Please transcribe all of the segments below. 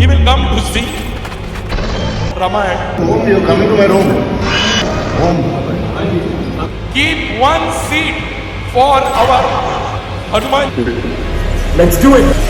He will come to see Ramayana. Home, you're coming to my room. Home. Keep one seat for our Hanuman. Let's do it.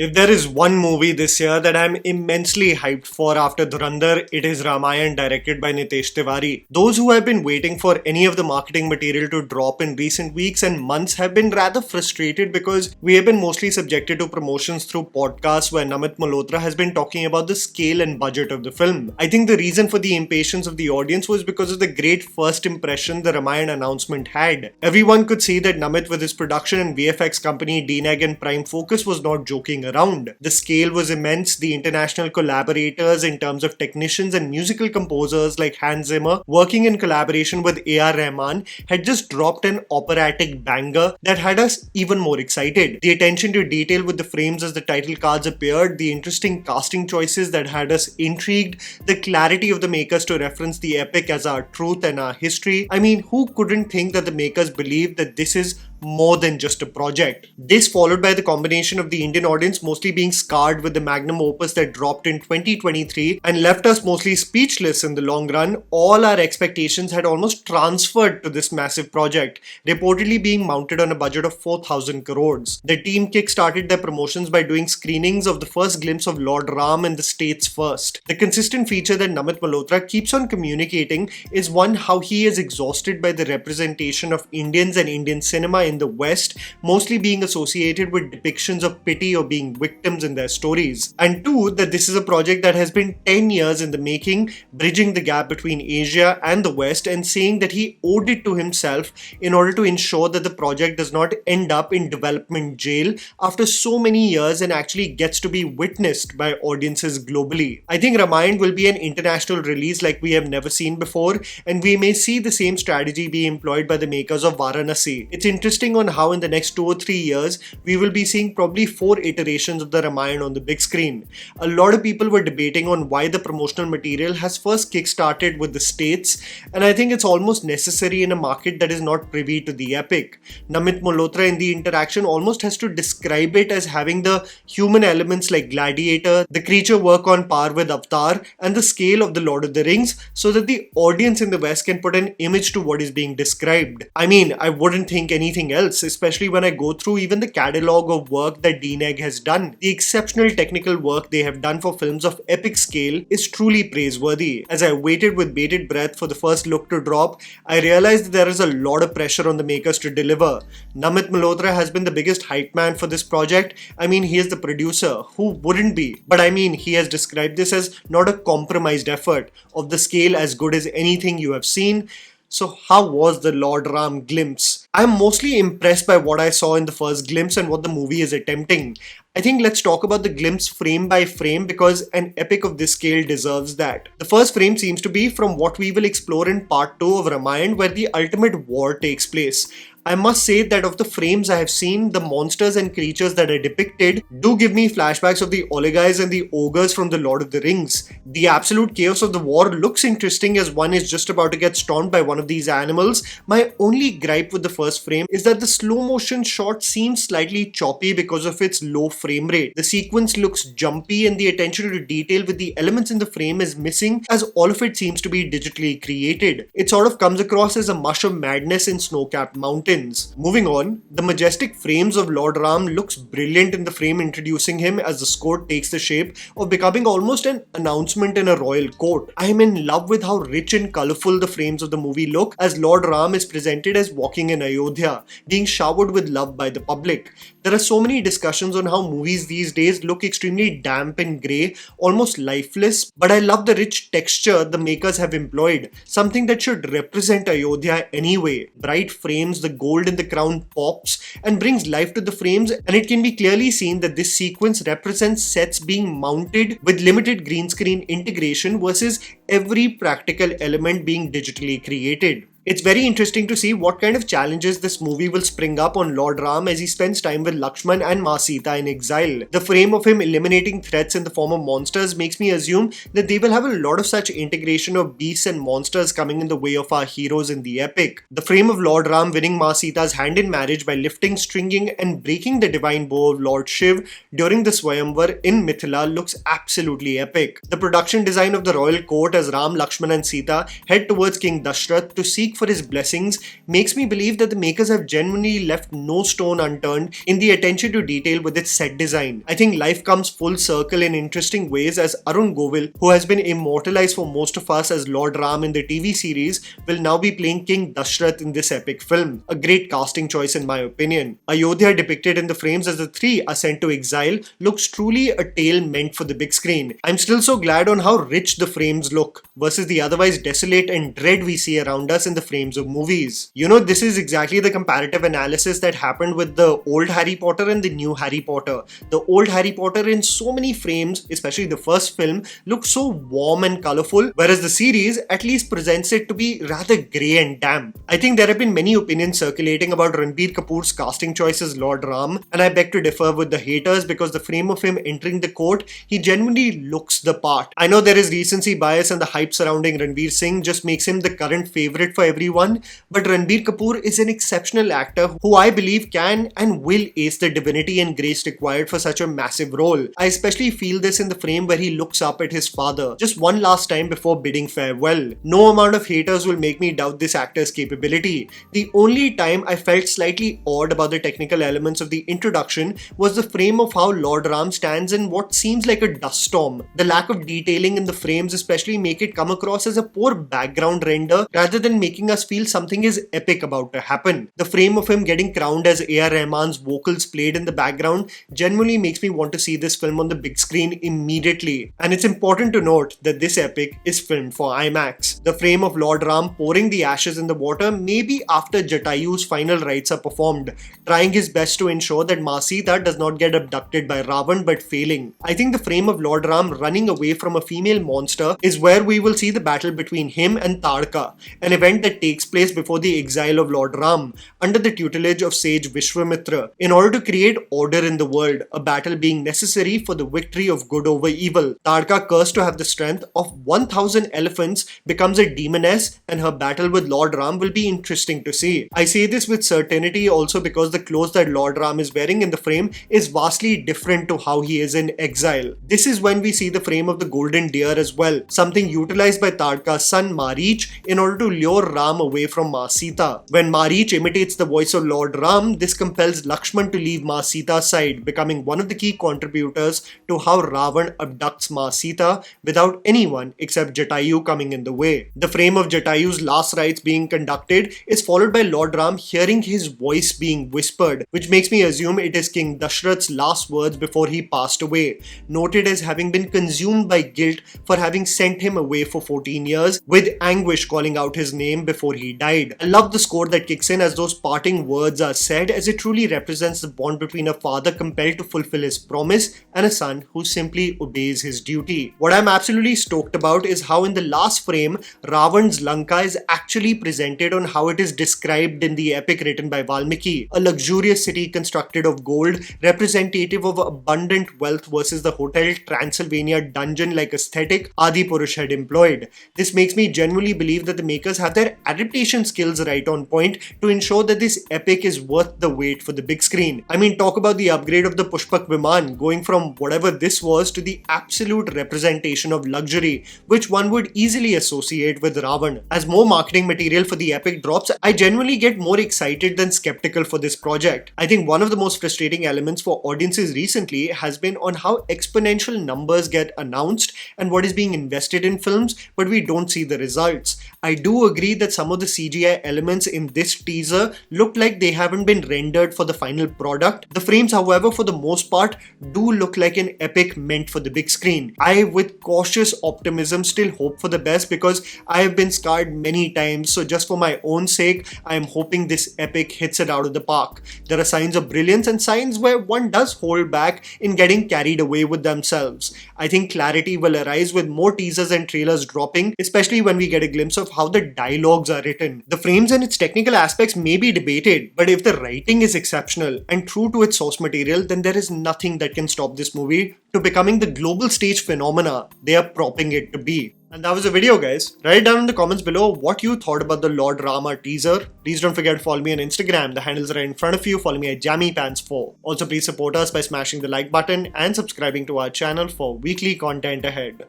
If there is one movie this year that I'm immensely hyped for after Dhurandhar, it is Ramayan, directed by Nitesh Tiwari. Those who have been waiting for any of the marketing material to drop in recent weeks and months have been rather frustrated because we have been mostly subjected to promotions through podcasts where Namit Malhotra has been talking about the scale and budget of the film. I think the reason for the impatience of the audience was because of the great first impression the Ramayan announcement had. Everyone could see that Namit with his production and VFX company DNEG and Prime Focus was not joking around. The scale was immense. The international collaborators in terms of technicians and musical composers like Hans Zimmer working in collaboration with A.R. Rahman had just dropped an operatic banger that had us even more excited. The attention to detail with the frames as the title cards appeared, the interesting casting choices that had us intrigued, the clarity of the makers to reference the epic as our truth and our history. I mean, who couldn't think that the makers believed that this is more than just a project? This followed by the combination of the Indian audience mostly being scarred with the magnum opus that dropped in 2023 and left us mostly speechless in the long run. All our expectations had almost transferred to this massive project, reportedly being mounted on a budget of 4,000 crores. The team kick-started their promotions by doing screenings of the first glimpse of Lord Rama in the States first. The consistent feature that Namit Malhotra keeps on communicating is one, how he is exhausted by the representation of Indians and Indian cinema in the West, mostly being associated with depictions of pity or being victims in their stories. And two, that this is a project that has been 10 years in the making, bridging the gap between Asia and the West, and saying that he owed it to himself in order to ensure that the project does not end up in development jail after so many years and actually gets to be witnessed by audiences globally. I think Ramayana will be an international release like we have never seen before, and we may see the same strategy be employed by the makers of Varanasi. It's interesting on how in the next 2 or 3 years we will be seeing probably 4 iterations of the Ramayana on the big screen. A lot of people were debating on why the promotional material has first kick-started with the States, and I think it's almost necessary in a market that is not privy to the epic. Namit Malhotra in the interaction almost has to describe it as having the human elements like Gladiator, the creature work on par with Avatar, and the scale of the Lord of the Rings, so that the audience in the West can put an image to what is being described. I mean, I wouldn't think anything else, especially when I go through even the catalogue of work that DNEG has done. The exceptional technical work they have done for films of epic scale is truly praiseworthy. As I waited with bated breath for the first look to drop, I realized that there is a lot of pressure on the makers to deliver. Namit Malhotra has been the biggest hype man for this project. I mean, he is the producer. Who wouldn't be? But I mean, he has described this as not a compromised effort, of the scale as good as anything you have seen. So how was the Lord Ram glimpse? I'm mostly impressed by what I saw in the first glimpse and what the movie is attempting. I think let's talk about the glimpse frame by frame because an epic of this scale deserves that. The first frame seems to be from what we will explore in part 2 of Ramayana, where the ultimate war takes place. I must say that of the frames I have seen, the monsters and creatures that are depicted do give me flashbacks of the Oligais and the ogres from the Lord of the Rings. The absolute chaos of the war looks interesting as one is just about to get stormed by one of these animals. My only gripe with the first frame is that the slow motion shot seems slightly choppy because of its low frame rate. The sequence looks jumpy and the attention to detail with the elements in the frame is missing, as all of it seems to be digitally created. It sort of comes across as a mush of madness in snow-capped mountains. Moving on, the majestic frames of Lord Ram looks brilliant in the frame introducing him as the score takes the shape of becoming almost an announcement in a royal court. I am in love with how rich and colourful the frames of the movie look as Lord Ram is presented as walking in Ayodhya, being showered with love by the public. There are so many discussions on how movies these days look extremely damp and grey, almost lifeless, but I love the rich texture the makers have employed, something that should represent Ayodhya anyway. Bright frames, the gold in the crown pops and brings life to the frames, and it can be clearly seen that this sequence represents sets being mounted with limited green screen integration versus every practical element being digitally created. It's very interesting to see what kind of challenges this movie will spring up on Lord Ram as he spends time with Lakshman and Maa Sita in exile. The frame of him eliminating threats in the form of monsters makes me assume that they will have a lot of such integration of beasts and monsters coming in the way of our heroes in the epic. The frame of Lord Ram winning Maa Sita's hand in marriage by lifting, stringing and breaking the divine bow of Lord Shiv during the Swayamvar in Mithila looks absolutely epic. The production design of the royal court as Ram, Lakshman and Sita head towards King Dashrath to seek for his blessings makes me believe that the makers have genuinely left no stone unturned in the attention to detail with its set design. I think life comes full circle in interesting ways as Arun Govil, who has been immortalized for most of us as Lord Ram in the TV series, will now be playing King Dashrath in this epic film. A great casting choice in my opinion. Ayodhya depicted in the frames as the three are sent to exile looks truly a tale meant for the big screen. I'm still so glad on how rich the frames look versus the otherwise desolate and dread we see around us in the frames of movies. You know, this is exactly the comparative analysis that happened with the old Harry Potter and the new Harry Potter. The old Harry Potter in so many frames, especially the first film, looks so warm and colourful, whereas the series at least presents it to be rather grey and damp. I think there have been many opinions circulating about Ranbir Kapoor's casting choice as Lord Ram, and I beg to differ with the haters because the frame of him entering the court, he genuinely looks the part. I know there is recency bias and the hype surrounding Ranveer Singh just makes him the current favourite for everyone, but Ranbir Kapoor is an exceptional actor who I believe can and will ace the divinity and grace required for such a massive role. I especially feel this in the frame where he looks up at his father just one last time before bidding farewell. No amount of haters will make me doubt this actor's capability. The only time I felt slightly odd about the technical elements of the introduction was the frame of how Lord Ram stands in what seems like a dust storm. The lack of detailing in the frames especially make it come across as a poor background render rather than making us feel something is epic about to happen. The frame of him getting crowned as A.R. Rahman's vocals played in the background genuinely makes me want to see this film on the big screen immediately. And it's important to note that this epic is filmed for IMAX. The frame of Lord Ram pouring the ashes in the water may be after Jatayu's final rites are performed, trying his best to ensure that Maa Sita does not get abducted by Ravan but failing. I think the frame of Lord Ram running away from a female monster is where we will see the battle between him and Tadka, an event that takes place before the exile of Lord Ram, under the tutelage of sage Vishwamitra, in order to create order in the world, a battle being necessary for the victory of good over evil. Tadka, cursed to have the strength of 1000 elephants, becomes a demoness, and her battle with Lord Ram will be interesting to see. I say this with certainty also because the clothes that Lord Ram is wearing in the frame is vastly different to how he is in exile. This is when we see the frame of the golden deer as well, something utilized by Tadka's son Marich in order to lure Ram away from Maa Sita. When Marich imitates the voice of Lord Ram, this compels Lakshman to leave Maa Sita's side, becoming one of the key contributors to how Ravan abducts Maa Sita without anyone except Jatayu coming in the way. The frame of Jatayu's last rites being conducted is followed by Lord Ram hearing his voice being whispered, which makes me assume it is King Dashrath's last words before he passed away, noted as having been consumed by guilt for having sent him away for 14 years, with anguish calling out his name before he died. I love the score that kicks in as those parting words are said, as it truly represents the bond between a father compelled to fulfill his promise and a son who simply obeys his duty. What I'm absolutely stoked about is how in the last frame, Ravan's Lanka is actually presented on how it is described in the epic written by Valmiki, a luxurious city constructed of gold, representative of abundant wealth versus the Hotel Transylvania dungeon-like aesthetic Adipurush had employed. This makes me genuinely believe that the makers have their adaptation skills right on point to ensure that this epic is worth the wait for the big screen. I mean, talk about the upgrade of the Pushpak Viman, going from whatever this was to the absolute representation of luxury, which one would easily associate with Ravan. As more marketing material for the epic drops, I genuinely get more excited than skeptical for this project. I think one of the most frustrating elements for audiences recently has been on how exponential numbers get announced and what is being invested in films, but we don't see the results. I do agree that some of the CGI elements in this teaser look like they haven't been rendered for the final product. The frames, however, for the most part, do look like an epic meant for the big screen. I, with cautious optimism, still hope for the best because I have been scarred many times, so just for my own sake, I am hoping this epic hits it out of the park. There are signs of brilliance and signs where one does hold back in getting carried away with themselves. I think clarity will arise with more teasers and trailers dropping, especially when we get a glimpse of how the dialogue dialogues are written. The frames and its technical aspects may be debated, but if the writing is exceptional and true to its source material, then there is nothing that can stop this movie to becoming the global stage phenomena they are propping it to be. And that was the video, guys. Write down in the comments below what you thought about the Lord Rama teaser. Please don't forget to follow me on Instagram. The handles are right in front of you. Follow me at JammyPants4. Also, please support us by smashing the like button and subscribing to our channel for weekly content ahead.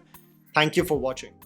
Thank you for watching.